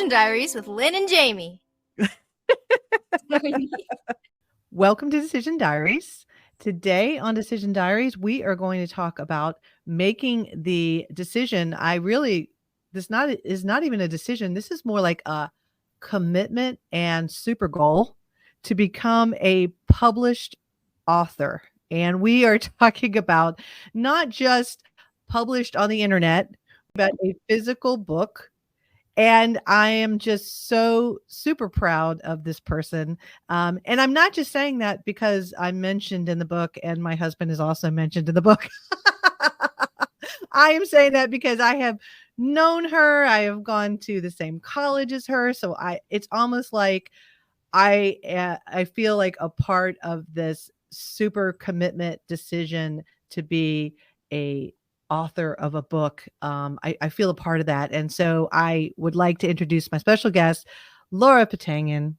Decision Diaries with Lynn and Jamie. Welcome to Decision Diaries. Today on Decision Diaries, we are going to talk about making the decision. This is not even a decision. This is more like a commitment and super goal to become a published author. And we are talking about not just published on the internet, but a physical book. And I am just so super proud of this person. And I'm not just saying that because I'm mentioned in the book and my husband is also mentioned in the book. I am saying that because I have known her. I have gone to the same college as her. It's almost like I feel like a part of this super commitment decision to be a author of a book. I feel a part of that. And so I would like to introduce my special guest, Laura Patangan.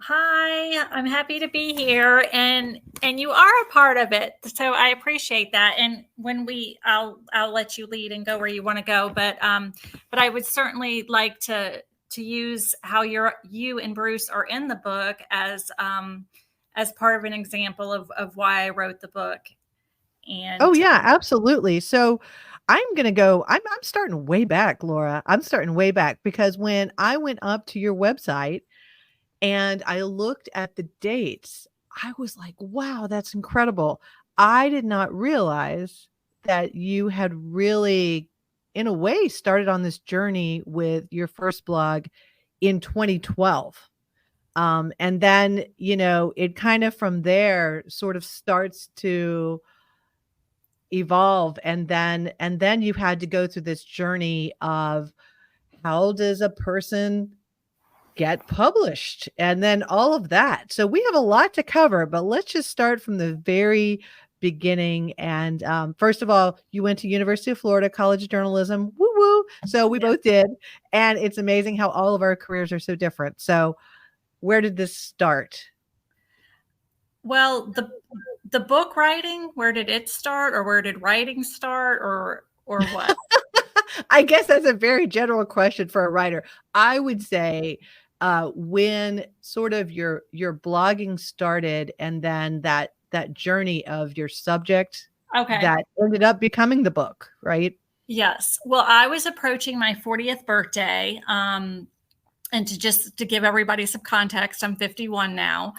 Hi, I'm happy to be here, and you are a part of it, so I appreciate that. And I'll let you lead and go where you want to go, but I would certainly like to use how you and Bruce are in the book as part of an example of why I wrote the book. And oh yeah, absolutely. So I'm starting way back, Laura. I'm starting way back because when I went up to your website and I looked at the dates, I was like, wow, that's incredible. I did not realize that you had really, in a way, started on this journey with your first blog in 2012. And then, it kind of from there sort of starts to evolve. And then you had to go through this journey of how does a person get published and then all of that. So we have a lot to cover, but let's just start from the very beginning. And first of all, you went to University of Florida College of Journalism. Woo woo. So we both did. And it's amazing how all of our careers are so different. So where did this start? Well, the book writing, where did it start, or where did writing start, or what? I guess that's a very general question for a writer. I would say when sort of your blogging started and then that journey of your subject that ended up becoming the book, right? Yes. Well, I was approaching my 40th birthday. And to give everybody some context, I'm 51 now.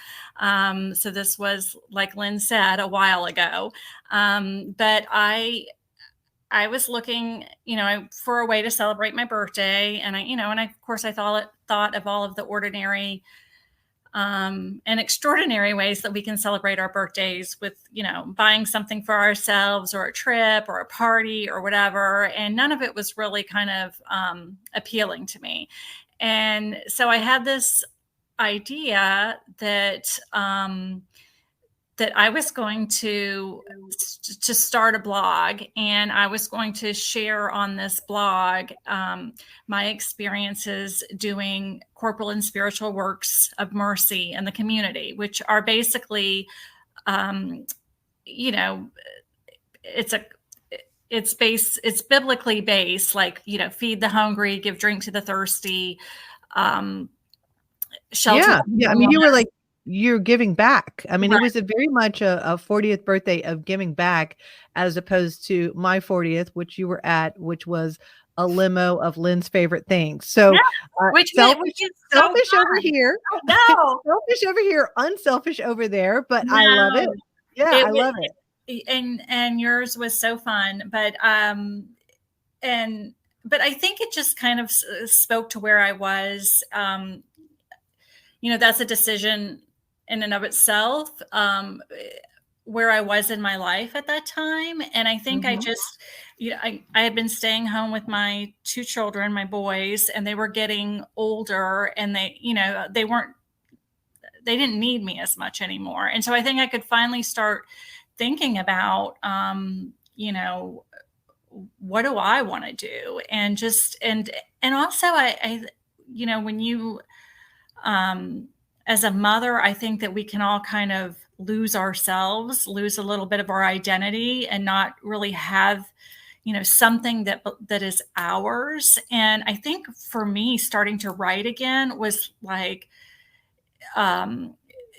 So this was, like Lynn said, a while ago. But I was looking, for a way to celebrate my birthday. And of course I thought of all of the ordinary and extraordinary ways that we can celebrate our birthdays with, buying something for ourselves or a trip or a party or whatever. And none of it was really kind of appealing to me. And so I had this idea that that I was going to start a blog, and I was going to share on this blog my experiences doing corporal and spiritual works of mercy in the community, which are basically, it's biblically based, like, feed the hungry, give drink to the thirsty, shelter. Yeah. I mean, you're giving back. I mean, It was very much a 40th birthday of giving back, as opposed to my 40th, which you were at, which was a limo of Lynn's favorite things. So which selfish is so over here. No. Selfish over here, unselfish over there, but I love it. Yeah, I love it. And yours was so fun, but I think it just kind of spoke to where I was. That's a decision in and of itself, where I was in my life at that time. And I think I just, I had been staying home with my two children, my boys, and they were getting older, and they didn't need me as much anymore. And so I think I could finally start thinking about, what do I want to do? And also I when you, as a mother, I think that we can all kind of lose a little bit of our identity and not really have, something that is ours. And I think for me, starting to write again was like,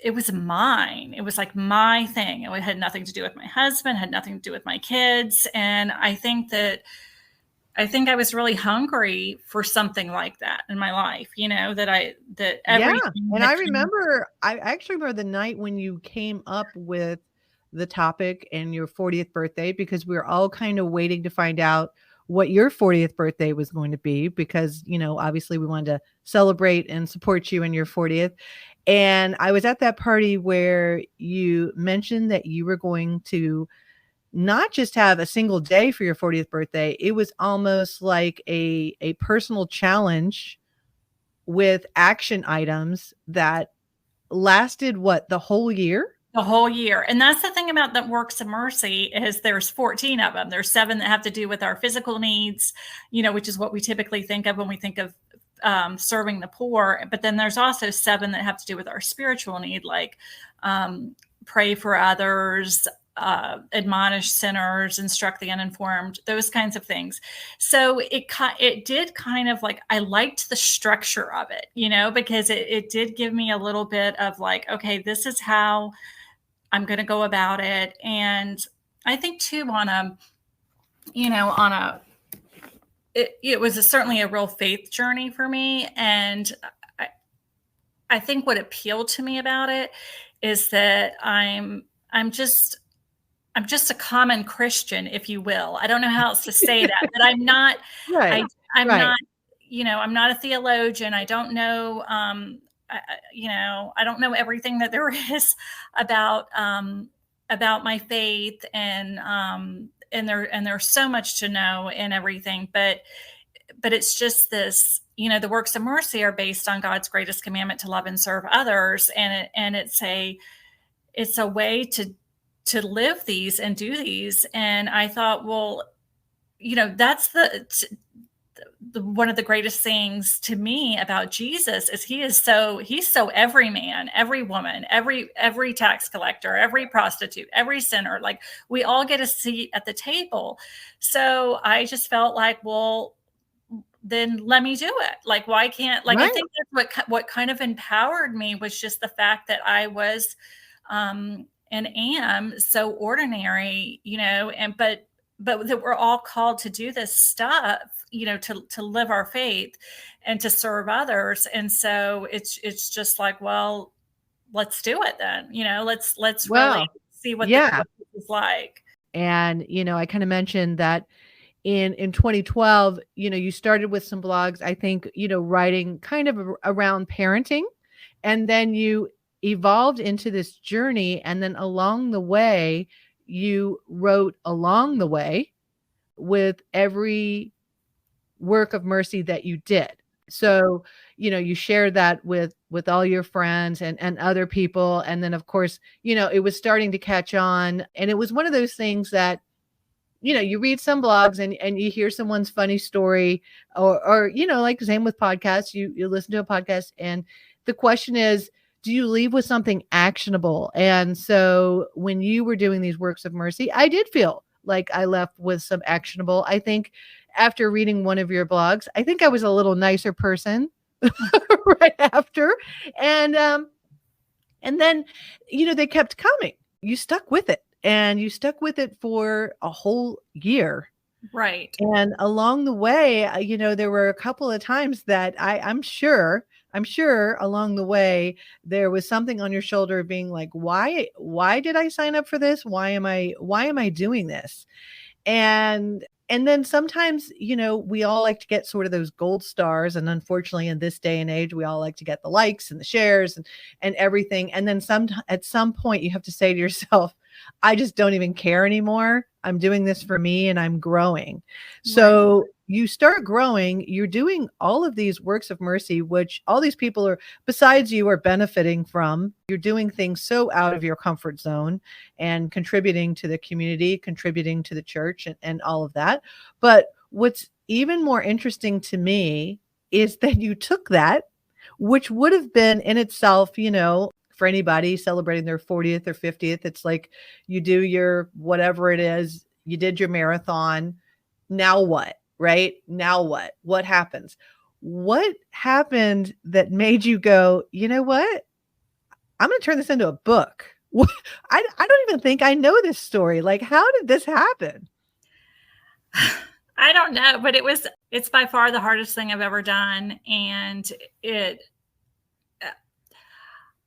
it was mine. It was like my thing. It had nothing to do with my husband, had nothing to do with my kids. And I think I was really hungry for something like that in my life, that everything. And I actually remember the night when you came up with the topic and your 40th birthday, because we were all kind of waiting to find out what your 40th birthday was going to be, because, obviously we wanted to celebrate and support you in your 40th. And I was at that party where you mentioned that you were going to not just have a single day for your 40th birthday. It was almost like a personal challenge with action items that lasted the whole year? The whole year. And that's the thing about the works of mercy is there's 14 of them. There's 7 that have to do with our physical needs, which is what we typically think of when we think of serving the poor. But then there's also 7 that have to do with our spiritual need, like pray for others, admonish sinners, instruct the uninformed, those kinds of things. So it did kind of like, I liked the structure of it, because it did give me a little bit of like, okay, this is how I'm going to go about it. And I think too, it was certainly a real faith journey for me. And I think what appealed to me about it is that I'm just a common Christian, if you will. I don't know how else to say that, but I'm not, Right. I'm right. not, I'm not a theologian. I don't know, I don't know everything that there is about my faith, and there's so much to know and everything, but it's just this, the works of mercy are based on God's greatest commandment to love and serve others. And it's a way to live these and do these. And I thought, well, that's the one of the greatest things to me about Jesus is he's so every man, every woman, every tax collector, every prostitute, every sinner, like we all get a seat at the table. So I just felt like, well, then let me do it. Like, why can't, like, Right. I think that's what kind of empowered me was just the fact that I was, and am so ordinary, but that we're all called to do this stuff, to live our faith and to serve others. And so it's just like, well, let's do it then, let's really see what this is like. And, I kind of mentioned that in 2012, you started with some blogs, I think, writing kind of around parenting, and then you evolved into this journey. And then along the way, you wrote along the way with every work of mercy that you did. So, you shared that with all your friends and other people. And then of course, it was starting to catch on. And it was one of those things that, you read some blogs and you hear someone's funny story, or like same with podcasts, you listen to a podcast, and the question is, do you leave with something actionable? And so when you were doing these works of mercy, I did feel like I left with some actionable. I think after reading one of your blogs, I think I was a little nicer person right after. And then, they kept coming. You stuck with it. And you stuck with it for a whole year. Right. And along the way, there were a couple of times that I'm sure along the way, there was something on your shoulder being like, why did I sign up for this? Why am I doing this? And then sometimes, we all like to get sort of those gold stars. And unfortunately, in this day and age, we all like to get the likes and the shares and everything. And then at some point, you have to say to yourself, I just don't even care anymore. I'm doing this for me and I'm growing. So you start growing, you're doing all of these works of mercy, which all these people besides you are benefiting from. You're doing things so out of your comfort zone and contributing to the community, contributing to the church and all of that. But what's even more interesting to me is that you took that, which would have been in itself, for anybody celebrating their 40th or 50th, it's like you do your whatever it is, you did your marathon, now what? Right? Now what? What happens? What happened that made you go, you know what? I'm going to turn this into a book. I don't even think I know this story. Like, how did this happen? I don't know, but it's by far the hardest thing I've ever done. And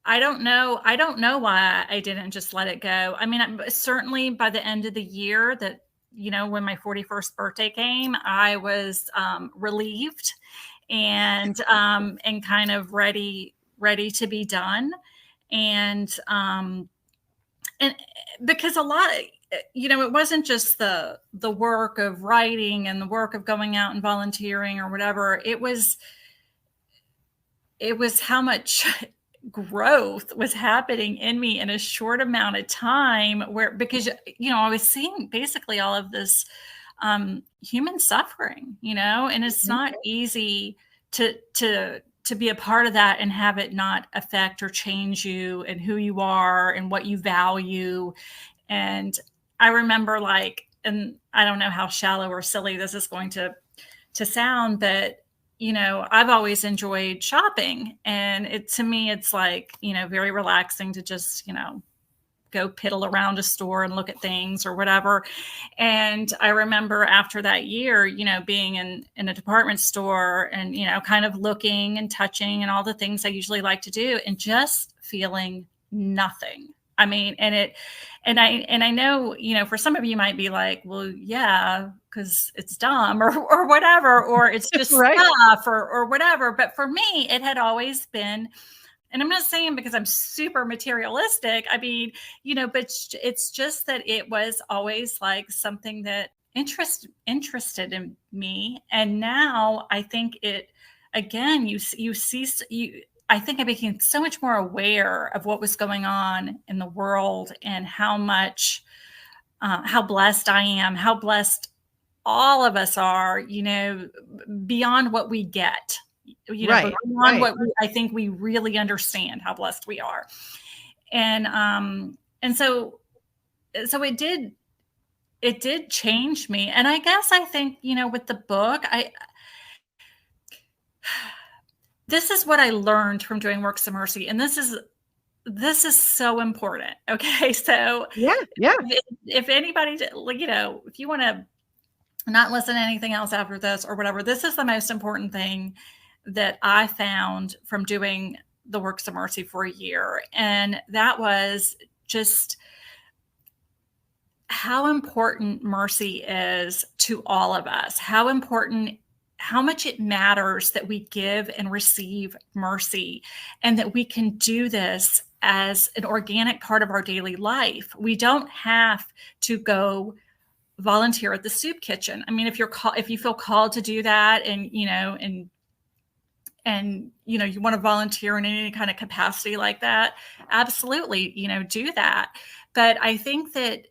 I don't know why I didn't just let it go. I mean, certainly by the end of the year that, when my 41st birthday came, I was relieved and kind of ready to be done. And because a lot, it wasn't just the work of writing and the work of going out and volunteering or whatever. It was how much growth was happening in me in a short amount of time, because I was seeing basically all of this human suffering, and it's not easy to be a part of that and have it not affect or change you and who you are and what you value. And I remember, and I don't know how shallow or silly this is going to sound, but I've always enjoyed shopping, and to me, it's very relaxing to just, go piddle around a store and look at things or whatever. And I remember after that year, being in a department store and, kind of looking and touching and all the things I usually like to do, and just feeling nothing. I mean, and I know, for some of you might be like, well, yeah, because it's dumb or whatever, or it's just right. stuff or whatever. But for me, it had always been, and I'm not saying because I'm super materialistic. I mean, but it's just that it was always like something that interested in me. And now I think again, I think I became so much more aware of what was going on in the world and how blessed I am, how blessed all of us are, beyond what we get. Right, beyond what I think we really understand how blessed we are. And so it did change me. And I guess I think, with the book, this is what I learned from doing Works of Mercy. And this is so important. Okay. So yeah. If anybody, if you want to not listen to anything else after this or whatever, this is the most important thing that I found from doing the Works of Mercy for a year. And that was just how important mercy is to all of us, how much it matters that we give and receive mercy, and that we can do this as an organic part of our daily life. We don't have to go volunteer at the soup kitchen. I mean, if you feel called to do that, and you want to volunteer in any kind of capacity like that, absolutely, do that. But I think that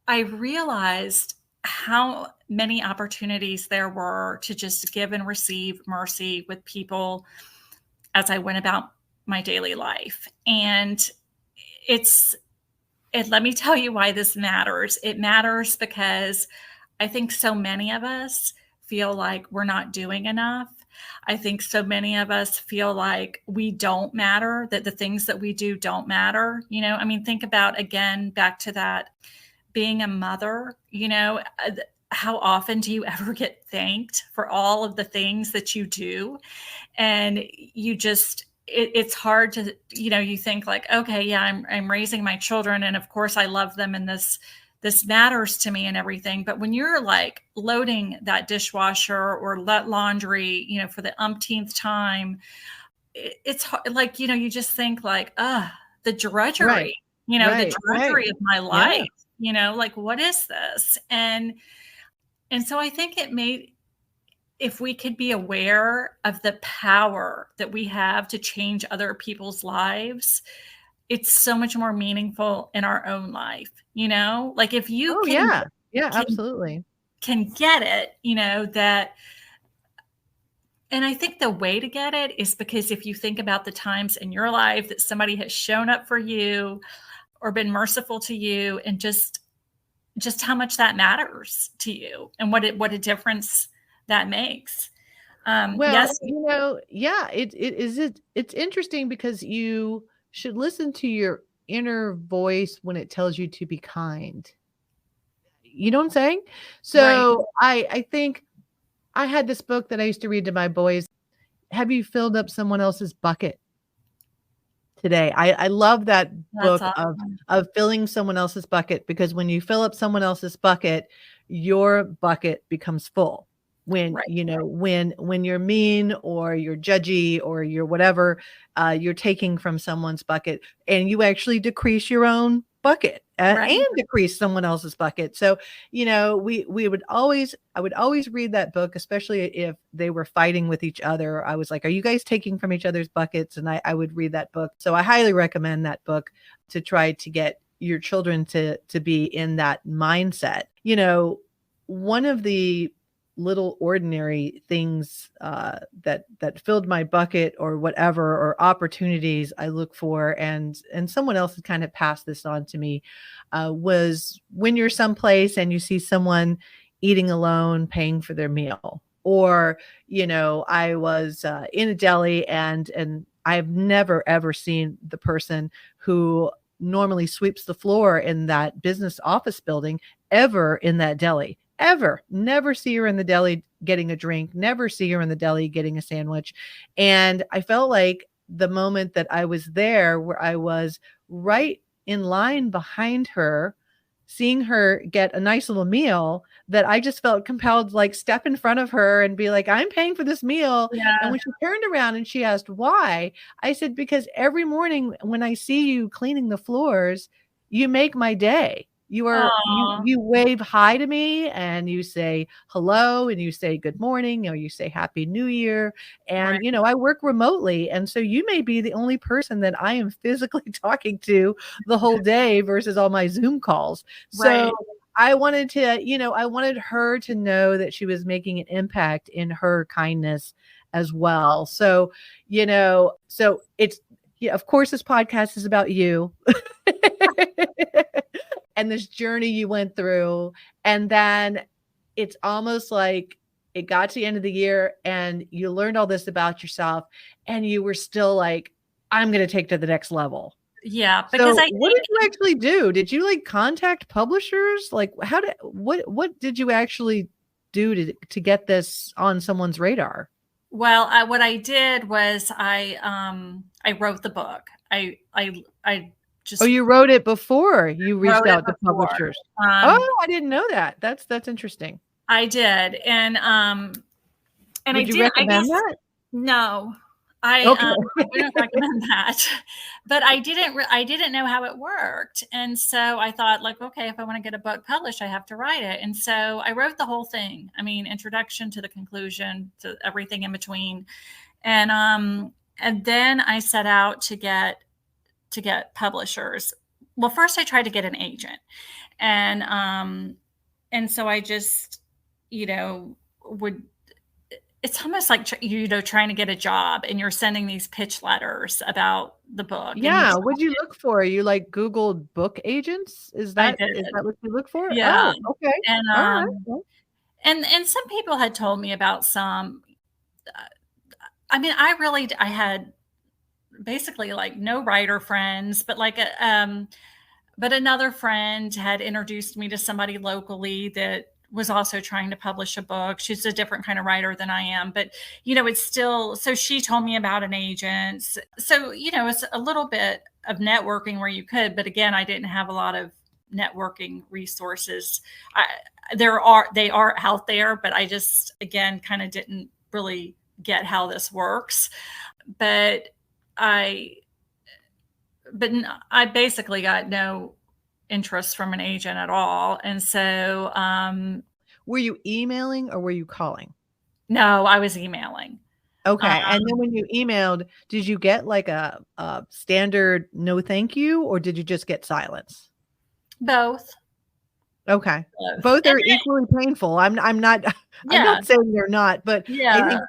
I realized how many opportunities there were to just give and receive mercy with people as I went about my daily life. And let me tell you why this matters. It matters because I think so many of us feel like we're not doing enough. I think so many of us feel like we don't matter, that the things that we do don't matter. I mean, think about, again, back to that, being a mother, how often do you ever get thanked for all of the things that you do? And you just, it's hard to, you think like, okay, yeah, I'm raising my children, and of course I love them, and this matters to me and everything. But when you're like loading that dishwasher or that laundry, for the umpteenth time, it's like, you just think like, the drudgery, the drudgery of my life, like, what is this? And so I think if we could be aware of the power that we have to change other people's lives, it's so much more meaningful in our own life. Like if you absolutely can get it, that. And I think the way to get it is because if you think about the times in your life that somebody has shown up for you or been merciful to you and just just how much that matters to you and what a difference that makes. Well, Yes. yeah, it's interesting because you should listen to your inner voice when it tells you to be kind. You know what I'm saying? Right. So I think I had this book that I used to read to my boys. Have you filled up someone else's bucket today? I love that That's book of awesome. filling someone else's bucket, because when you fill up someone else's bucket, your bucket becomes full. When Right. when you're mean or you're judgy or you're whatever, you're taking from someone's bucket, and you actually decrease your own bucket, Right. and decrease someone else's bucket. So we would always I would always read that book, especially if they were fighting with each other. I was like, are you guys taking from each other's buckets? And I would read that book. So I highly recommend that book to try to get your children to be in that mindset. One of the little ordinary things that filled my bucket or whatever, or opportunities I look for, and someone else had kind of passed this on to me, was when you're someplace and you see someone eating alone, paying for their meal. Or I was in a deli, and I've never ever seen the person who normally sweeps the floor in that business office building ever in that deli. Ever. Never see her in the deli getting a drink, never see her in the deli getting a sandwich. And I felt like the moment that I was there, where I was right in line behind her, seeing her get a nice little meal, that I just felt compelled to like step in front of her and be like, I'm paying for this meal. And Yeah. when she turned around and she asked why, I said, because every morning when I see you cleaning the floors, you make my day. Oh, You wave hi to me, and you say hello, and you say good morning, or you say happy new year. right. And I work remotely, and so you may be the only person that I am physically talking to the whole day versus all my Zoom calls. So Right. I wanted I wanted her to know that she was making an impact in her kindness as well. So it's, yeah, of course, this podcast is about you and this journey you went through. And then it's almost like it got to the end of the year and you learned all this about yourself, and you were still like, I'm going to take to the next level. Yeah, because So I what think, did you actually do? Did you like contact publishers? Like what did you actually do to get this on someone's radar? well, what I did was I wrote the book. I Oh, just you wrote it before you reached wrote it out to before. publishers. Um, Oh, I didn't know that. That's interesting. I did, and I Would you did. I recommend guess that? no, Okay. I wouldn't recommend that. But I didn't know how it worked, and so I thought, like, okay, if I want to get a book published, I have to write it. And so I wrote the whole thing. I mean, introduction to the conclusion to everything in between, and then I set out to get publishers. Well, first I tried to get an agent, and so I just would, it's almost like trying to get a job, and you're sending these pitch letters about the book, and you Yeah, what'd you look for? You like Googled book agents? Is I that did, is that what you look for? yeah. Oh, okay. And All right. Well, and some people had told me about some. I mean, I had basically like no writer friends, but but another friend had introduced me to somebody locally that was also trying to publish a book. She's a different kind of writer than I am, but it's still, so she told me about an agent. So, it's a little bit of networking where you could, but again, I didn't have a lot of networking resources. I, they are out there, but I just, again, kind of didn't really get how this works. But I, I basically got no interest from an agent at all. And so, were you emailing or were you calling? no, I was emailing. Okay, and then Um, when you emailed, did you get like a standard no thank you, or did you just get silence? both, Okay. both. Both And are equally painful. I'm not I'm yeah, not saying they're not, but I yeah, think,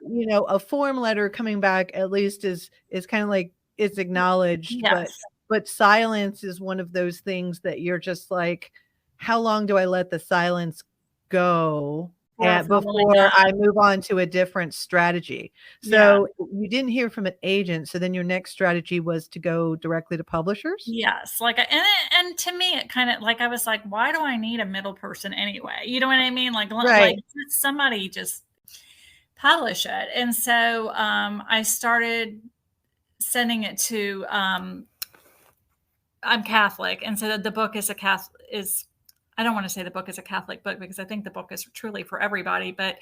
a form letter coming back at least is kind of like it's acknowledged, yes, but silence is one of those things that you're just like, how long do I let the silence go Following before up. I move on to a different strategy? Yeah. So you didn't hear from an agent. So then your next strategy was to go directly to publishers? Yes, and to me, it kind of like I was like, why do I need a middle person anyway? You know what I mean? Like Right. somebody just publish it. And so I started sending it to. I'm Catholic, and so the book is a Catholic is. I don't want to say the book is a Catholic book because I think the book is truly for everybody. But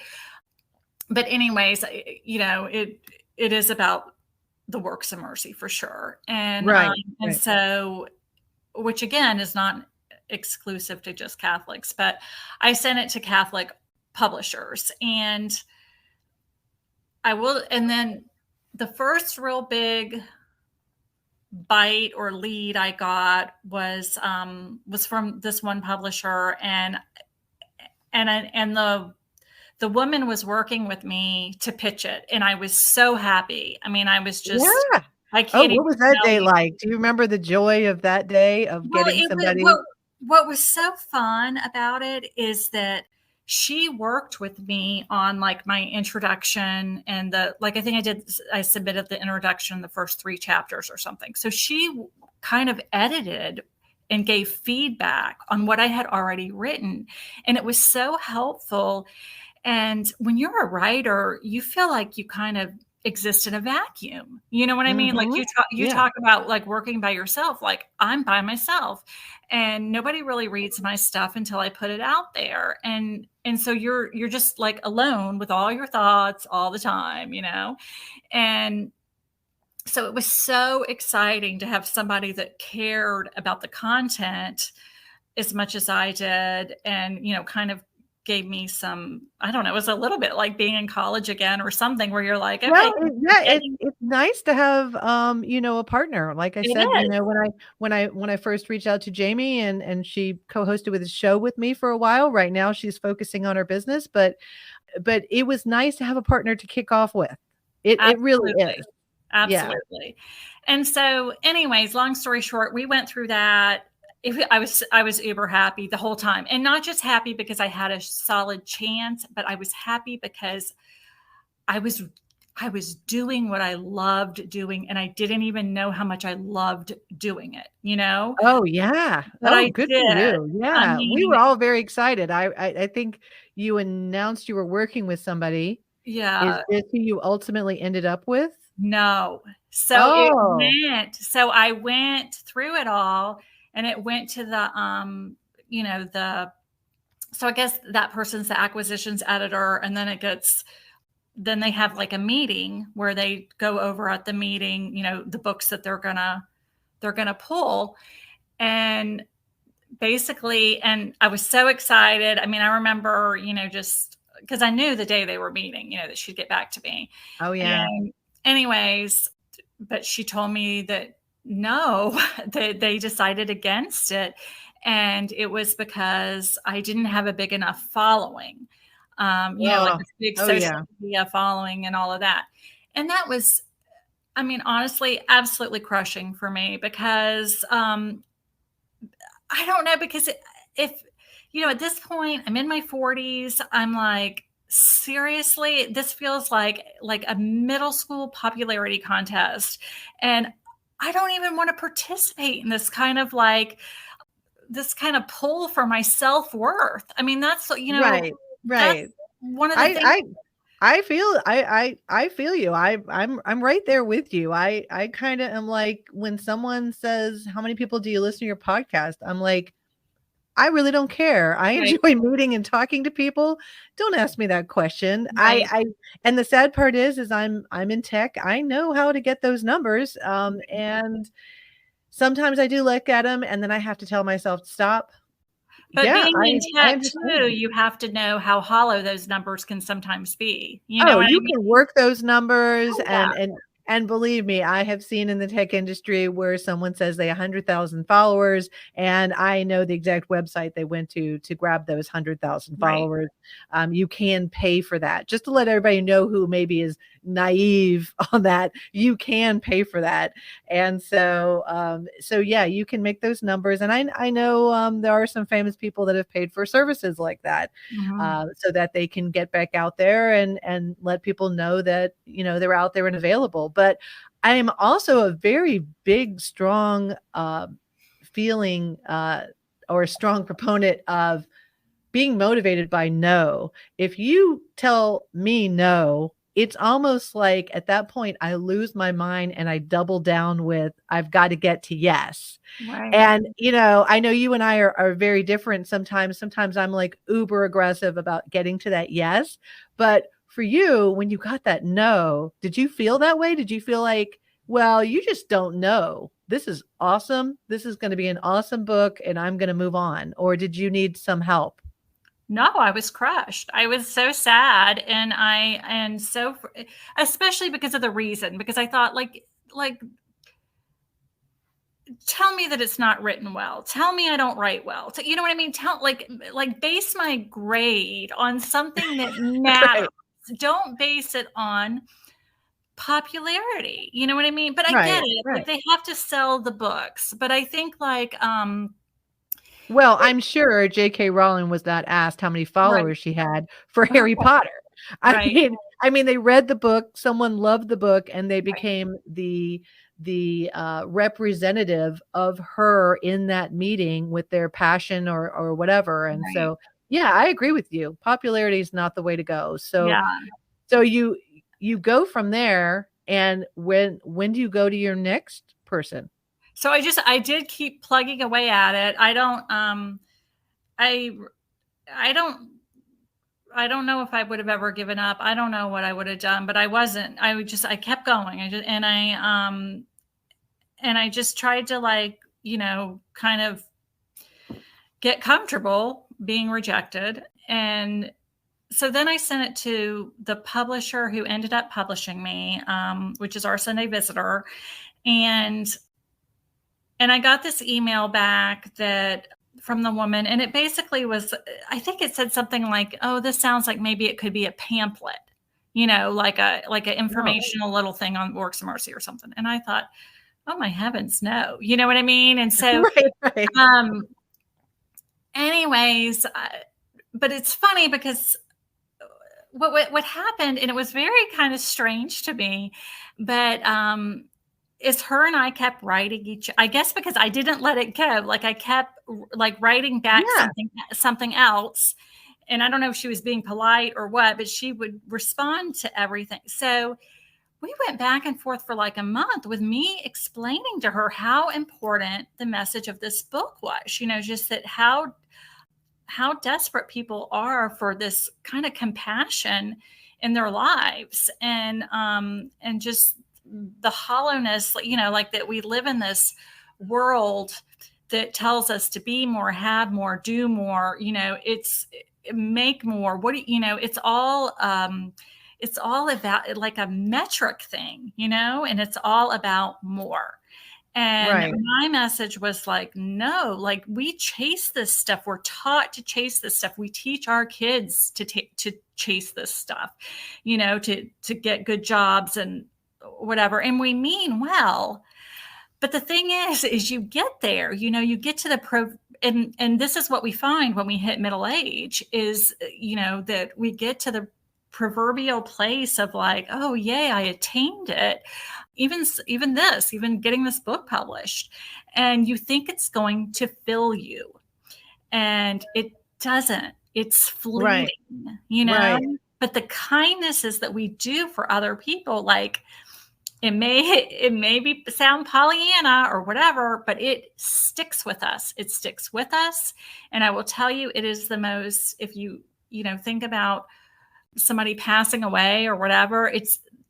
anyways, it is about the works of mercy for sure, Right. and Right. so, which again is not exclusive to just Catholics, but I sent it to Catholic publishers, and and then the first real big bite or lead I got was from this one publisher, and the woman was working with me to pitch it, and I was so happy. I mean, I was just, Yeah. I Oh, can't even what was that tell day you. like? Do you remember the joy of that day of Well, getting it was somebody? what was so fun about it is that she worked with me on like my introduction and I think I submitted the introduction, the first 3 chapters or something. So she kind of edited and gave feedback on what I had already written. And it was so helpful. And when you're a writer, you feel like you kind of exist in a vacuum. You know what I mean? Like Mhm. you Yeah. talk about like working by yourself, like I'm by myself and nobody really reads my stuff until I put it out there. And so you're just like alone with all your thoughts all the time, you know? And so it was so exciting to have somebody that cared about the content as much as I did, and kind of gave me some, I don't know, it was a little bit like being in college again or something where you're like, okay, Well, yeah, getting it's nice to have, a partner. Like I it said, is. when I first reached out to Jamie and she co-hosted with the show with me for a while. Right now, she's focusing on her business, but it was nice to have a partner to kick off with. It really Absolutely. is. Yeah. Absolutely. And so anyways, long story short, we went through that. I was uber happy the whole time, and not just happy because I had a solid chance, but I was happy because I was I was doing what I loved doing, and I didn't even know how much I loved doing it, you know? Oh, yeah. But Oh, I good for did. you. I Yeah. We mean, were all very excited. I think you announced you were working with somebody. Is yeah, this who you ultimately ended up with? no. Oh. So I went through it all, and it went to you know, the so I guess that person's the acquisitions editor, and then they have like a meeting where they go over at the meeting, the books that they're gonna pull. And basically, and I was so excited. I mean, I remember, just because I knew the day they were meeting, that she'd get back to me. Oh, yeah. And anyways, but she told me that no, that they decided against it. And it was because I didn't have a big enough following, like Oh. a big Oh, social yeah. media following and all of that. And that was, I mean, honestly, absolutely crushing for me because I don't know, because if, at this point, I'm in my 40s, I'm like, seriously, this feels like a middle school popularity contest. And I don't even want to participate in this kind of pull for my self-worth. I mean, Right. that's Right. one of the I things. I I feel you. I'm right there with you. I kind of am like when someone says, "How many people do you listen to your podcast?" I'm like, I really don't care. I Right, enjoy meeting and talking to people. Don't ask me that question. right, And the sad part is I'm in tech. I know how to get those numbers. And sometimes I do look at them and then I have to tell myself to stop. but Yeah, being in I tech too, understand. you have to know how hollow those numbers can sometimes be. You know Oh, what I you mean? can work those numbers Oh, yeah. And believe me, I have seen in the tech industry where someone says they 100,000 followers, and I know the exact website they went to grab those 100,000 Right. followers. You can pay for that. Just to let everybody know who maybe is naive on that, you can pay for that. And so yeah, you can make those numbers. And I know there are some famous people that have paid for services like that, so that they can get back out there and let people know that they're out there and available. But I am also a very big, strong feeling or a strong proponent of being motivated by no. If you tell me no, it's almost like at that point I lose my mind and I double down with I've got to get to yes. Right. And, I know you and I are very different sometimes. Sometimes I'm like uber aggressive about getting to that yes. But for you, when you got that no, did you feel that way? Did you feel like, well, you just don't know? This is awesome. This is going to be an awesome book and I'm going to move on. Or did you need some help? No, I was crushed. I was so sad. And so, especially because of the reason, because I thought like, tell me that it's not written well. Tell me I don't write well. You know what I mean? Like base my grade on something that matters. Right. Don't base it on popularity. You know what I mean? But I get Right, it. Like right. they have to sell the books. But I think Well, I'm sure J.K. Rowling was not asked how many right, followers she had for Harry Potter. I right, mean I mean, they read the book, someone loved the book, and they right, became the representative of her in that meeting with their passion or whatever. And right. so, yeah, I agree with you. Popularity is not the way to go. So Yeah. so you go from there, and when do you go to your next person? So I did keep plugging away at it. I I don't I don't know if I would have ever given up. I don't know what I would have done, but I wasn't. I kept going. And I just tried to kind of get comfortable being rejected. And so then I sent it to the publisher who ended up publishing me, which is our Sunday Visitor. And I got this email back that from the woman, and it basically was, I think it said something like, "Oh, this sounds like maybe it could be a pamphlet, like an No. informational little thing on Works of Mercy or something." And I thought, "Oh my heavens, no!" You know what I mean? And so, Right, right. um, anyways, but it's funny because what happened, and it was very kind of strange to me, but is her and I kept writing I guess because I didn't let it go. Like I kept like writing back Yeah. something else. And I don't know if she was being polite or what, but she would respond to everything. So we went back and forth for like a month with me explaining to her how important the message of this book was, just that how desperate people are for this kind of compassion in their lives, and just the hollowness, like that we live in this world that tells us to be more, have more, do more, it's make more. It's all about like a metric thing, and it's all about more. And Right. my message was like, no, like we chase this stuff. We're taught to chase this stuff. We teach our kids to chase this stuff, to get good jobs and whatever. And we mean well. But the thing is you get there, you get to the and this is what we find when we hit middle age is, that we get to the proverbial place of like, oh yay, I attained it. Even getting this book published, and you think it's going to fill you, and it doesn't. It's Right. fleeting, Right. but the kindnesses that we do for other people, like it may be sound Pollyanna or whatever, but it sticks with us. It sticks with us. And I will tell you, it is the most, if you think about somebody passing away or whatever,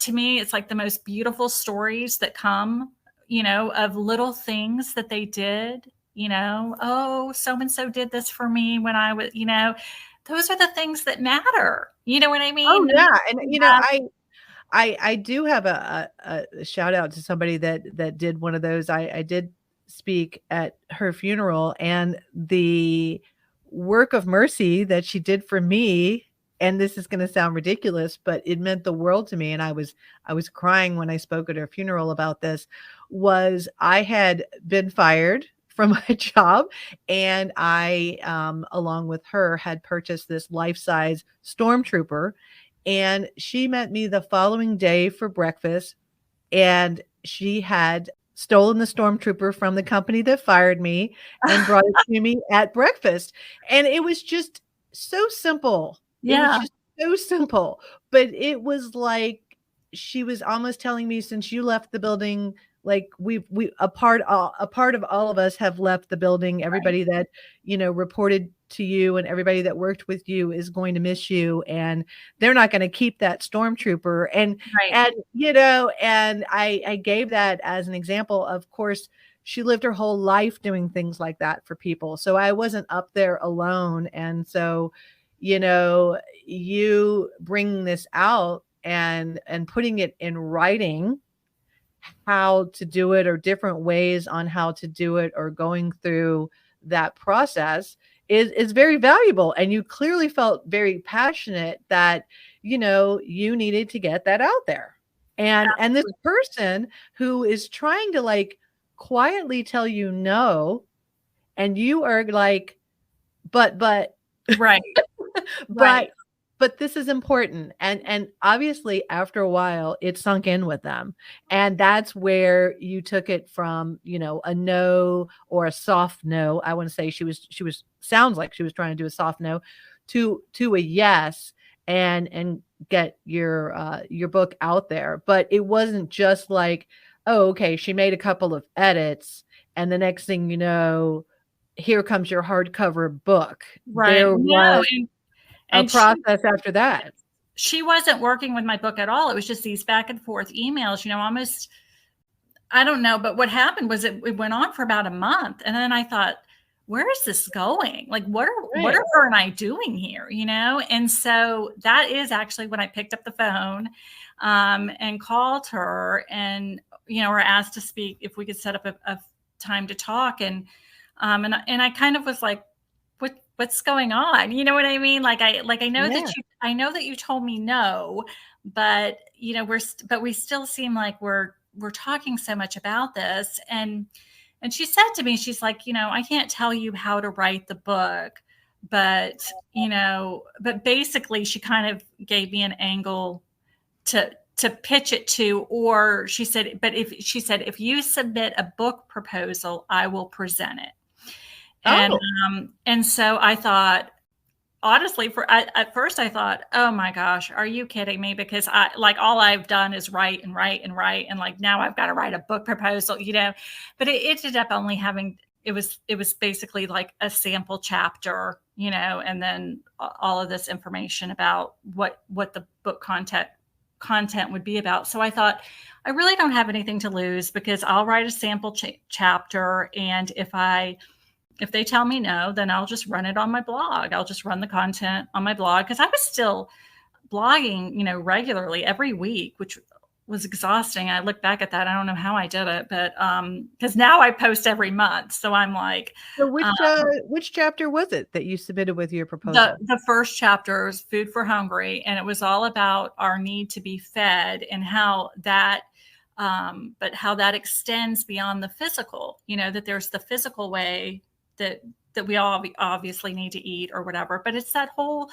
to me, it's like the most beautiful stories that come, of little things that they did, oh, so and so did this for me when I was, those are the things that matter. You know what I Oh, mean? yeah, and, Yeah. I do have a shout out to somebody that did one of those. I did speak at her funeral, and the work of mercy that she did for me, and this is going to sound ridiculous, but it meant the world to me, and I was crying when I spoke at her funeral about this, was I had been fired from my job, and I along with her had purchased this life-size stormtrooper, and she met me the following day for breakfast, and she had stolen the stormtrooper from the company that fired me and brought it to me at breakfast. And it was just so simple. It was Yeah. just so simple. But it was like she was almost telling me, since you left the building, like we a part of all of us have left the building. Everybody that, reported to you and everybody that worked with you is going to miss you, and they're not going to keep that stormtrooper. Right. And I gave that as an example. Of course, she lived her whole life doing things like that for people. So I wasn't up there alone. And so, you bringing this out and putting it in writing, how to do it, or different ways on how to do it, or going through that process is very valuable. And you clearly felt very passionate that, you needed to get that out there. And this person who is trying to like quietly tell you no, and you are like, but Right. but but this is important. And obviously after a while it sunk in with them, and that's where you took it from, a no or a soft no. I want to say she was sounds like she was trying to do a soft no to a yes, and get your book out there. But it wasn't just like, oh, okay, she made a couple of edits, and the next thing you know, here comes your hardcover book. Right. There No, was a and process after that. she wasn't working with my book at all. It was just these back and forth emails, almost, I don't know. But what happened was it went on for about a month. And then I thought, where is this going? Like, what Right. are her and I doing here? And so that is actually when I picked up the phone and called her, and, or asked to speak, if we could set up a time to talk. And I kind of was like, what's going on? You know what I mean? Like I know Yeah. I know that you told me no, but but we still seem like we're talking so much about this. And she said to me, she's like, I can't tell you how to write the book, but but basically she kind of gave me an angle to pitch it to. Or she said, if you submit a book proposal, I will present it. And and so I thought, honestly, at first I thought, oh my gosh, are you kidding me? Because all I've done is write and write and write, and like now I've got to write a book proposal, But it ended up only having, it was basically like a sample chapter, and then all of this information about what the book content would be about. So I thought, I really don't have anything to lose, because I'll write a sample chapter, and if they tell me no, then I'll just run it on my blog. I'll just run the content on my blog, because I was still blogging, regularly every week, which was exhausting. I look back at that. I don't know how I did it, but because now I post every month. So I'm like, So which chapter was it that you submitted with your proposal? the first chapter is Food for Hungry, and it was all about our need to be fed, and how that but how that extends beyond the physical, that there's the physical way that we all obviously need to eat or whatever, but it's that whole,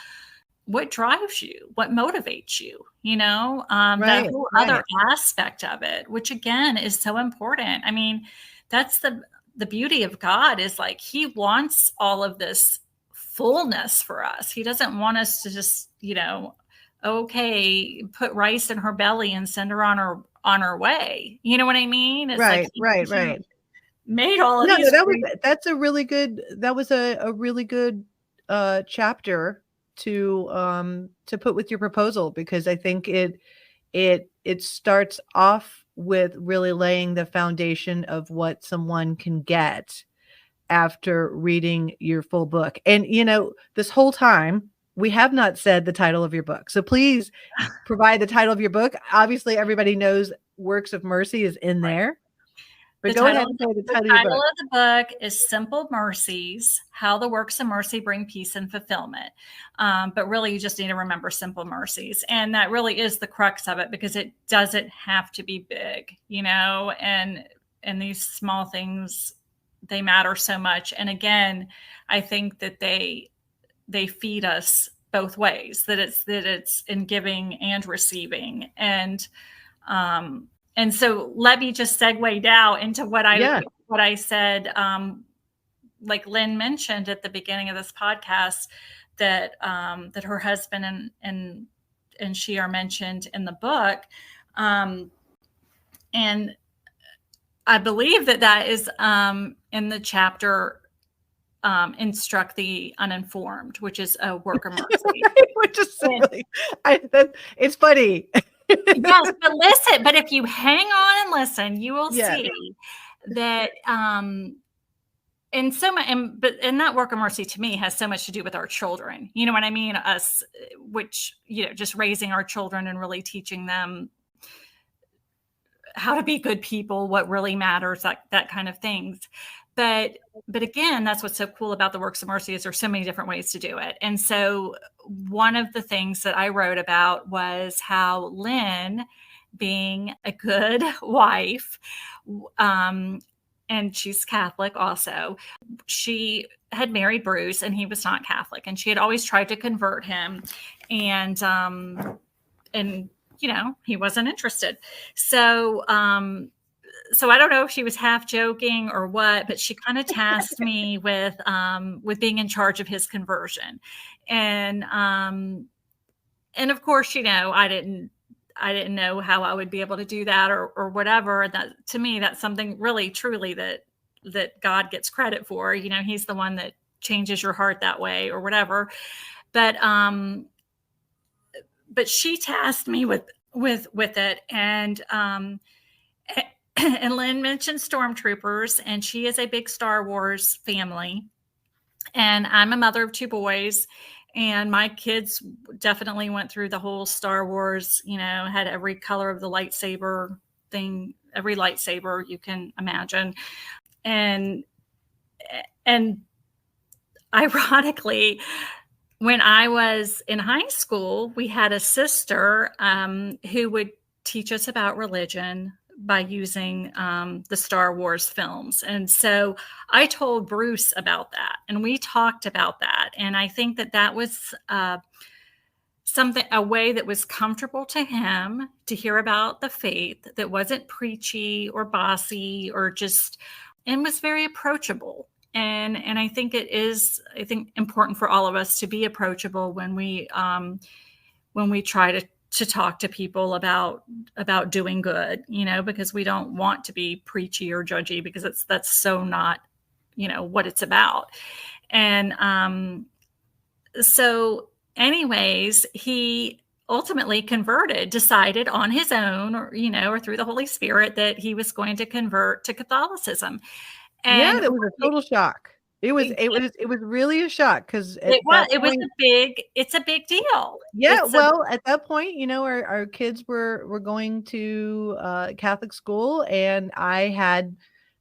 what drives you, what motivates you, that whole other aspect of it, which again is so important. I mean, that's the beauty of God, is like, he wants all of this fullness for us. He doesn't want us to just, okay, put rice in her belly and send her on her way. You know what I mean? It's Right. Made all of these. That's a really good, that was a really good chapter to put with your proposal, because I think it starts off with really laying the foundation of what someone can get after reading your full book. And this whole time we have not said the title of your book. So please provide the title of your book. Obviously, everybody knows Works of Mercy is in Right. there. But The go ahead and say the title of your book. of the book is Simple Mercies, How the Works of Mercy Bring Peace and Fulfillment. But really, you just need to remember Simple Mercies. And that really is the crux of it, because it doesn't have to be big, and these small things, they matter so much. And again, I think that they feed us both ways, that it's in giving and receiving. And so let me just segue now into what I said, like Lynn mentioned at the beginning of this podcast, that her husband and she are mentioned in the book. And I believe that is in the chapter, Instruct the Uninformed, which is a work of mercy. Which is silly. It's funny. Yes, but if you hang on and listen, you will see that and that work of mercy to me has so much to do with our children. You know what I mean? Us, which, just raising our children and really teaching them how to be good people, what really matters, that kind of things. But again, that's what's so cool about the Works of Mercy, is there's so many different ways to do it. And so one of the things that I wrote about was how Lynn, being a good wife, and she's Catholic also, she had married Bruce and he was not Catholic, and she had always tried to convert him, and he wasn't interested. So I don't know if she was half joking or what, but she kind of tasked me with being in charge of his conversion. And of course, I didn't know how I would be able to do that or whatever. That, to me, that's something really, truly that God gets credit for. He's the one that changes your heart that way or whatever. But she tasked me with it. And Lynn mentioned stormtroopers, and she is a big Star Wars family. And I'm a mother of 2 boys, and my kids definitely went through the whole Star Wars, had every color of the lightsaber thing, every lightsaber you can imagine. And ironically, when I was in high school, we had a sister who would teach us about religion by using the Star Wars films. And so I told Bruce about that, and we talked about that. And I think that was a way that was comfortable to him to hear about the faith, that wasn't preachy or bossy or and was very approachable. And I think it is, important for all of us to be approachable when we try to talk to people about doing good, because we don't want to be preachy or judgy, because that's so not, what it's about. And so anyways, he ultimately decided on his own, or through the Holy Spirit, that he was going to convert to Catholicism. And that was a total shock. It was really a shock, because it's a big deal. Yeah. At that point, our kids were going to Catholic school, and I had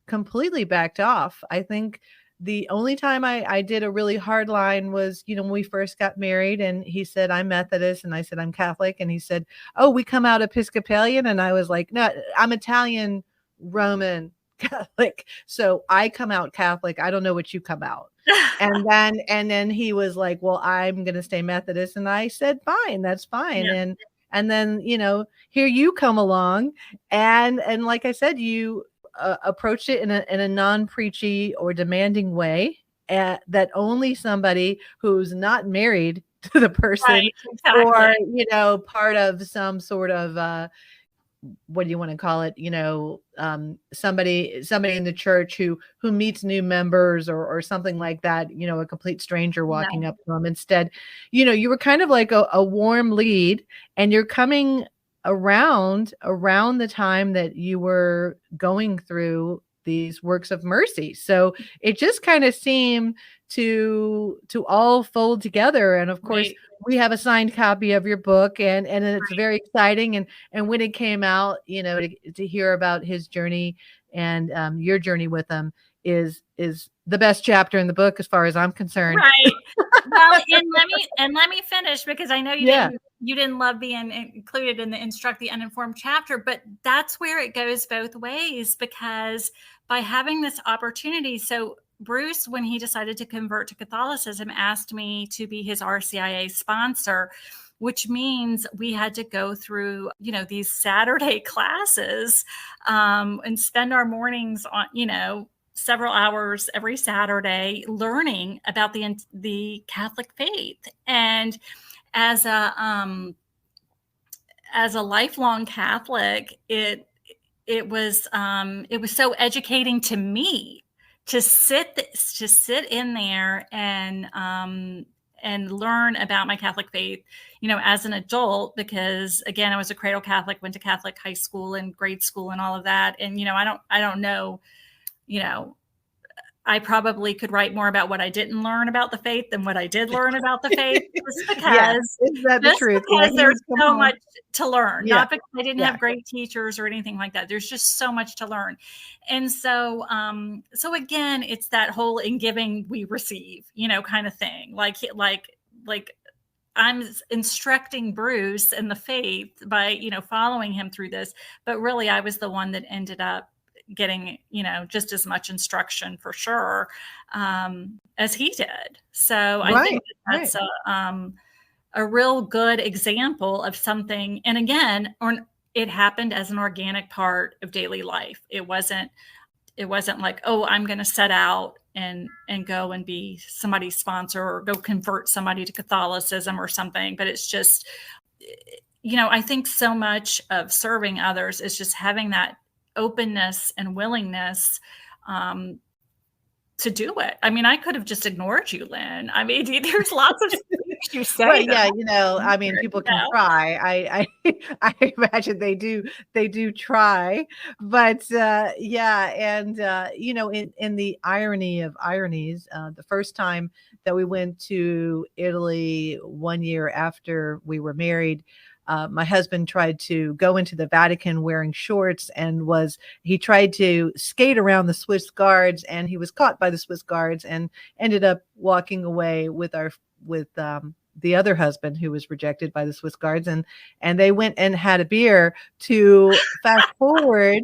completely backed off. I think the only time I did a really hard line was, when we first got married, and he said, I'm Methodist, and I said, I'm Catholic. And he said, oh, we come out Episcopalian. And I was like, no, I'm Italian Roman Catholic. So I come out Catholic. I don't know what you come out. And then he was like, well, I'm going to stay Methodist. And I said, fine, that's fine. Yeah. And then, here you come along, and like I said, you approached it in a non-preachy or demanding way, that only somebody who's not married to the person, right, exactly, or, part of some sort of, what do you want to call it? Somebody in the church who meets new members or something like that, a complete stranger walking up to them. Instead, you were kind of like a warm lead, and you're coming around the time that you were going through these works of mercy. So it just kind of seemed to all fold together. And of course, Right. we have a signed copy of your book, and it's very exciting. And when it came out, to hear about his journey and your journey with him is the best chapter in the book, as far as I'm concerned. Right. Well, and let me finish, because I know Yeah. you didn't love being included in the Instruct the Uninformed chapter, but that's where it goes both ways, because by having this opportunity, so Bruce, when he decided to convert to Catholicism, asked me to be his RCIA sponsor, which means we had to go through, these Saturday classes, and spend our mornings on, several hours every Saturday learning about the Catholic faith. And as a lifelong Catholic, it was so educating to me to sit in there and learn about my Catholic faith, as an adult, because again, I was a cradle Catholic, went to Catholic high school and grade school and all of that. And, I don't know, I probably could write more about what I didn't learn about the faith than what I did learn about the faith, just because, Is that the truth? there's so much to learn, not because I didn't Yeah. have great teachers or anything like that. There's just so much to learn. And so, so again, it's that whole in giving we receive, kind of thing. Like I'm instructing Bruce in the faith by, following him through this, but really I was the one that ended up getting, just as much instruction for sure, as he did. So I think that's a real good example of something. And again, it happened as an organic part of daily life. It wasn't like, oh, I'm going to set out and go and be somebody's sponsor or go convert somebody to Catholicism or something. But it's just, I think so much of serving others is just having that openness and willingness to do it. I mean, I could have just ignored you, Lynn. I mean, there's lots of things you say. Well, yeah, I mean, people can try. I imagine they do try, but yeah. And in the irony of ironies, the first time that we went to Italy 1 year after we were married, my husband tried to go into the Vatican wearing shorts, and he tried to skate around the Swiss guards, and he was caught by the Swiss guards and ended up walking away with the other husband, who was rejected by the Swiss guards, and they went and had a beer. To fast forward,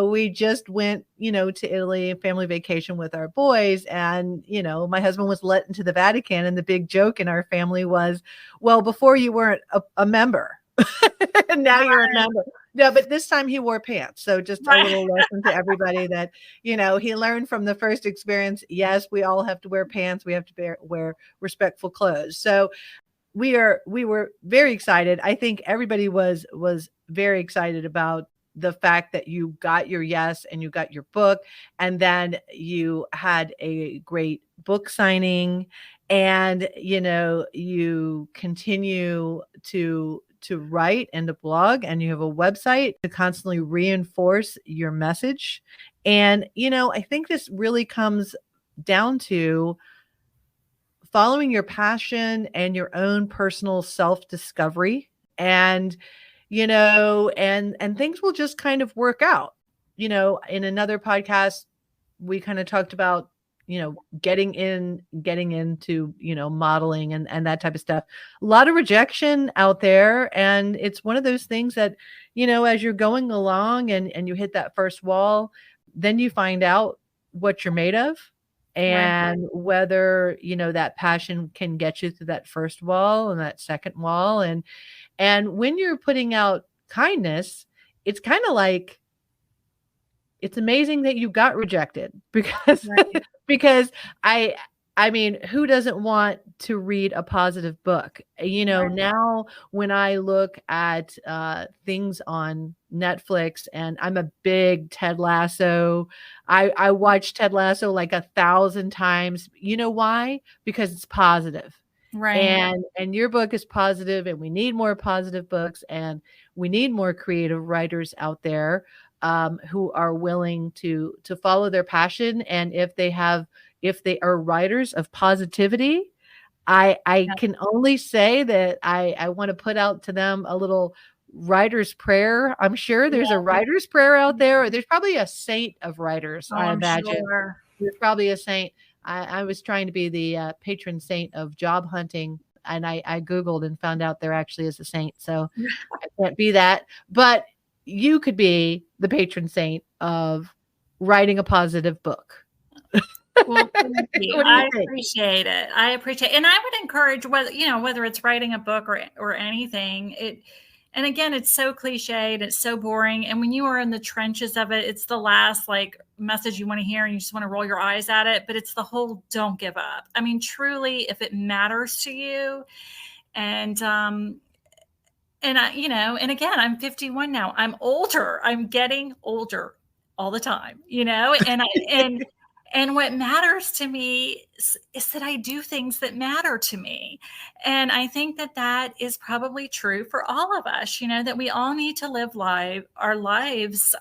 we just went, to Italy, family vacation with our boys. And, my husband was let into the Vatican, and the big joke in our family was, well, before you weren't a member, and now you're a member. No, but this time he wore pants. So just a little lesson to everybody that, he learned from the first experience. Yes, we all have to wear pants. We have to wear respectful clothes. So we were very excited. I think everybody was very excited about the fact that you got your yes and you got your book, and then you had a great book signing, and, you continue to write and to blog, and you have a website to constantly reinforce your message. And, I think this really comes down to following your passion and your own personal self-discovery, and, and things will just kind of work out. In another podcast, we kind of talked about, getting into, modeling and that type of stuff. A lot of rejection out there. And it's one of those things that, as you're going along and you hit that first wall, then you find out what you're made of, and whether, that passion can get you through that first wall and that second wall. And when you're putting out kindness, it's kind of like, it's amazing that you got rejected, because because I mean, who doesn't want to read a positive book? Now when I look at things on Netflix, and I'm a big Ted Lasso, I watched Ted Lasso like 1,000 times. You know why? Because it's positive. Right. And your book is positive, and we need more positive books, and we need more creative writers out there. who are willing to follow their passion. And if they are writers of positivity, I can only say that I want to put out to them a little writer's prayer. I'm sure there's a writer's prayer out there. There's probably a saint of writers, Oh, I I'm imagine. sure. There's probably a saint. I was trying to be the patron saint of job hunting, and I Googled and found out there actually is a saint. So I can't be that. But you could be the patron saint of writing a positive book. Well, thank you. What do you I think? appreciate it. And I would encourage whether it's writing a book or anything. And again, it's so cliched, it's so boring. And when you are in the trenches of it, it's the last like message you want to hear and you just want to roll your eyes at it. But it's the whole don't give up. I mean, truly, if it matters to you, and and again, I'm 51 now. I'm older. I'm getting older all the time, and what matters to me is that I do things that matter to me. And I think that is probably true for all of us, that we all need to live our lives,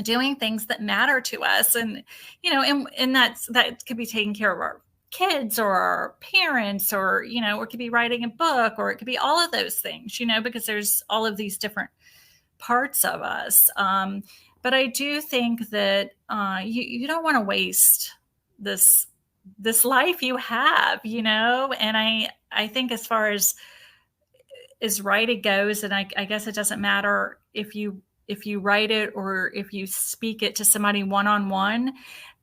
doing things that matter to us. And, that could be taking care of our kids or our parents, or, or it could be writing a book, or it could be all of those things, because there's all of these different parts of us. But I do think that you don't want to waste this life you have, and I think as far as writing goes, and I guess it doesn't matter if you write it or if you speak it to somebody one-on-one,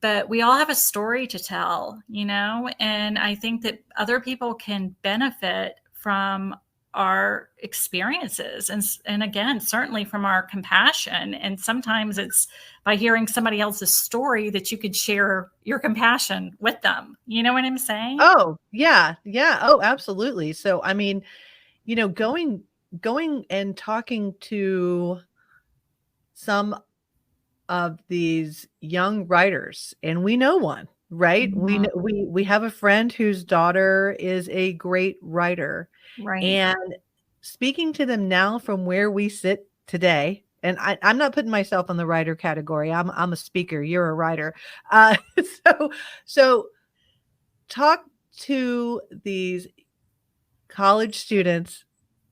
but we all have a story to tell, and I think that other people can benefit from our experiences, and again, certainly from our compassion. And sometimes it's by hearing somebody else's story that you could share your compassion with them. You know what I'm saying? Oh, yeah. Yeah. Oh, absolutely. So, I mean, going and talking to some of these young writers, and we know one, right? Mhm. We have a friend whose daughter is a great writer. Right. And speaking to them now from where we sit today, and I'm not putting myself in the writer category. I'm a speaker. You're a writer. So talk to these college students.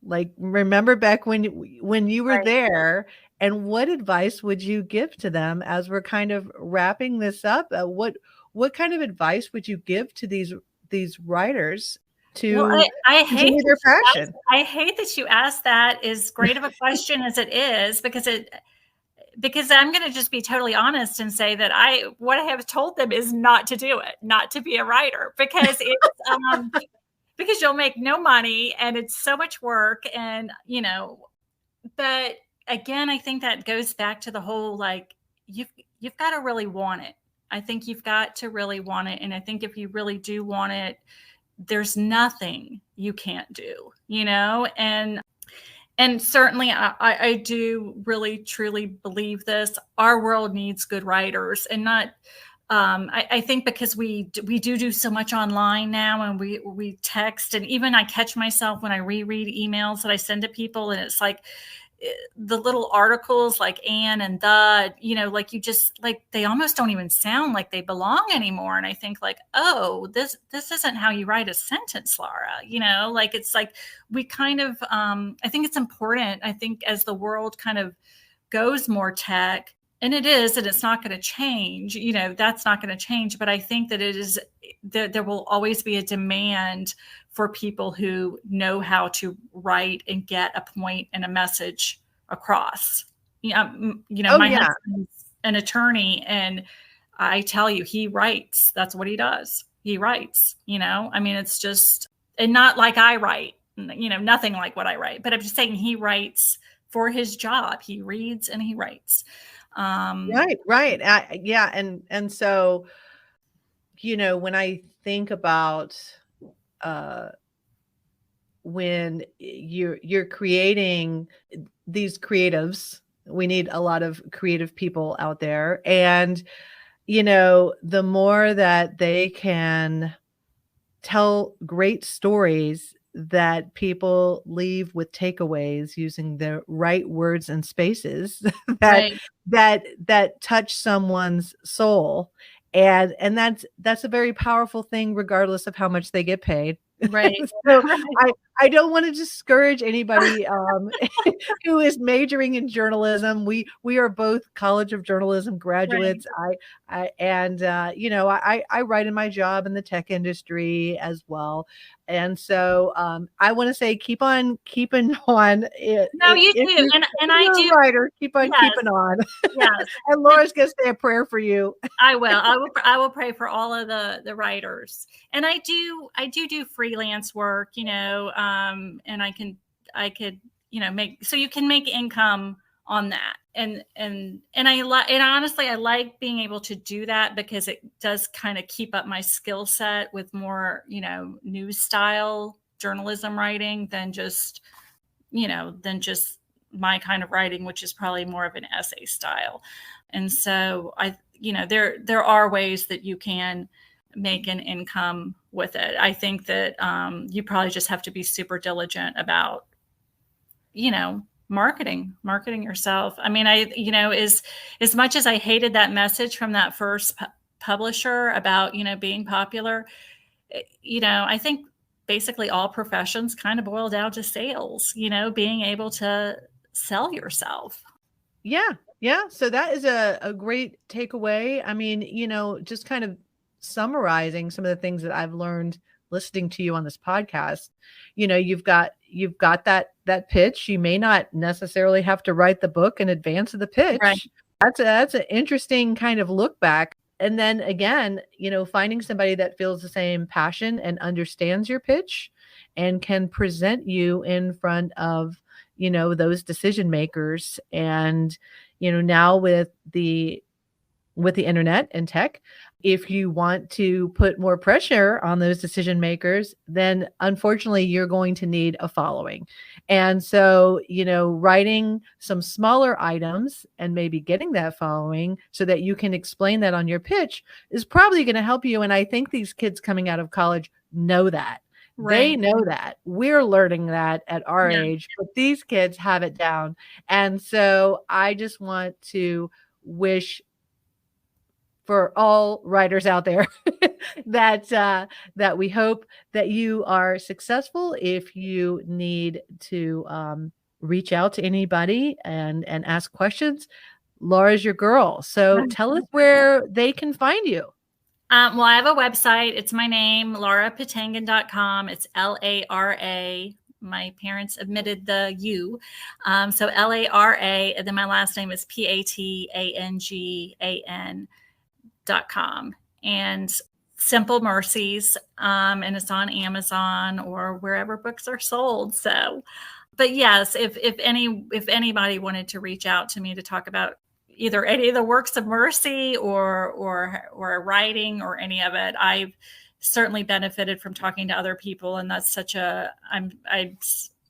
Like, remember back when you were Right. there, and what advice would you give to them as we're kind of wrapping this up? What kind of advice would you give to these writers Well, to I hate continue their passion? I hate that you asked that, as great of a question as it is, because I'm going to just be totally honest and say that what I have told them is not to do it, not to be a writer, because it's because you'll make no money and it's so much work, and but again, I think that goes back to the whole, like, you've got to really want it. I think you've got to really want it, and I think if you really do want it, there's nothing you can't do, and certainly I do really truly believe this. Our world needs good writers, and not I think because we do so much online now, and we text, and even I catch myself when I reread emails that I send to people, and it's like the little articles like "and" and "the," like you just, like, they almost don't even sound like they belong anymore. And I think, like, oh, this isn't how you write a sentence, Laura. Like, it's like we kind of I think it's important. I think as the world kind of goes more tech, and it is, and it's not going to change, that's not going to change. But I think that there will always be a demand for people who know how to write and get a point and a message across. Oh, My yeah. husband's an attorney, and I tell you, he writes. That's what he does. He writes, I mean, it's just, and not like I write, nothing like what I write, but I'm just saying he writes for his job. He reads and he writes. Right. Yeah. And so, when I think about when you're creating these creatives, we need a lot of creative people out there. And, the more that they can tell great stories that people leave with takeaways using the right words and spaces that Right. that touch someone's soul. And that's a very powerful thing, regardless of how much they get paid. Right. So Right. I don't want to discourage anybody who is majoring in journalism. We are both College of Journalism Right. graduates. I write in my job in the tech industry as well. And so I want to say keep on keeping on. No, you do. And I You're a do. writer, keep on Yes. keeping on. Yes. And Laura's gonna say a prayer for you. I will. I will pray for all of the writers. And I do freelance work, and I could, make, so you can make income on that. And honestly, I like being able to do that because it does kind of keep up my skill set with more, news style journalism writing than just my kind of writing, which is probably more of an essay style. And so there are ways that you can make an income with it. I think that you probably just have to be super diligent about, marketing yourself. I mean, as much as I hated that message from that first publisher about, being popular, I think basically all professions kind of boil down to sales, being able to sell yourself. Yeah. Yeah. So that is a great takeaway. I mean, just kind of summarizing some of the things that I've learned listening to you on this podcast. You've got that pitch. You may not necessarily have to write the book in advance of the pitch. Right. That's an interesting kind of look back. And then again, finding somebody that feels the same passion and understands your pitch and can present you in front of, those decision makers. And, now with the internet and tech, if you want to put more pressure on those decision makers, then unfortunately you're going to need a following. And so, writing some smaller items and maybe getting that following so that you can explain that on your pitch is probably going to help you. And I think these kids coming out of college know that. They Right. know that. We're learning that at our Yeah. age, but these kids have it down. And so I just want to wish for all writers out there that we hope that you are successful. If you need to reach out to anybody and ask questions, Laura's your girl. So tell us where they can find you. Well, I have a website. It's my name, laurapatangan.com. It's Lara. My parents omitted the U. So Lara, and then my last name is PATANGAN.com. And Simple Mercies, and it's on Amazon or wherever books are sold. So, but yes, if anybody wanted to reach out to me to talk about either any of the works of mercy or writing or any of it, I've certainly benefited from talking to other people, and that's I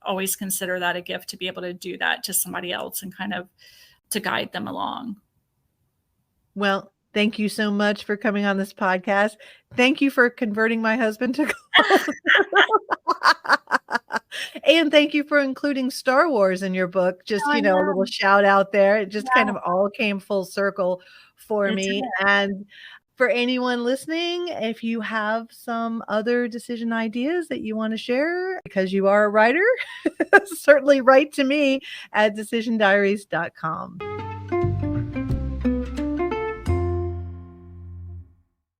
always consider that a gift to be able to do that to somebody else and kind of to guide them along. Well, thank you so much for coming on this podcast. Thank you for converting my husband to gold. And thank you for including Star Wars in your book. Just, a little shout out there. It just kind of all came full circle for me. And for anyone listening, if you have some other decision ideas that you want to share because you are a writer, certainly write to me at decisiondiaries.com.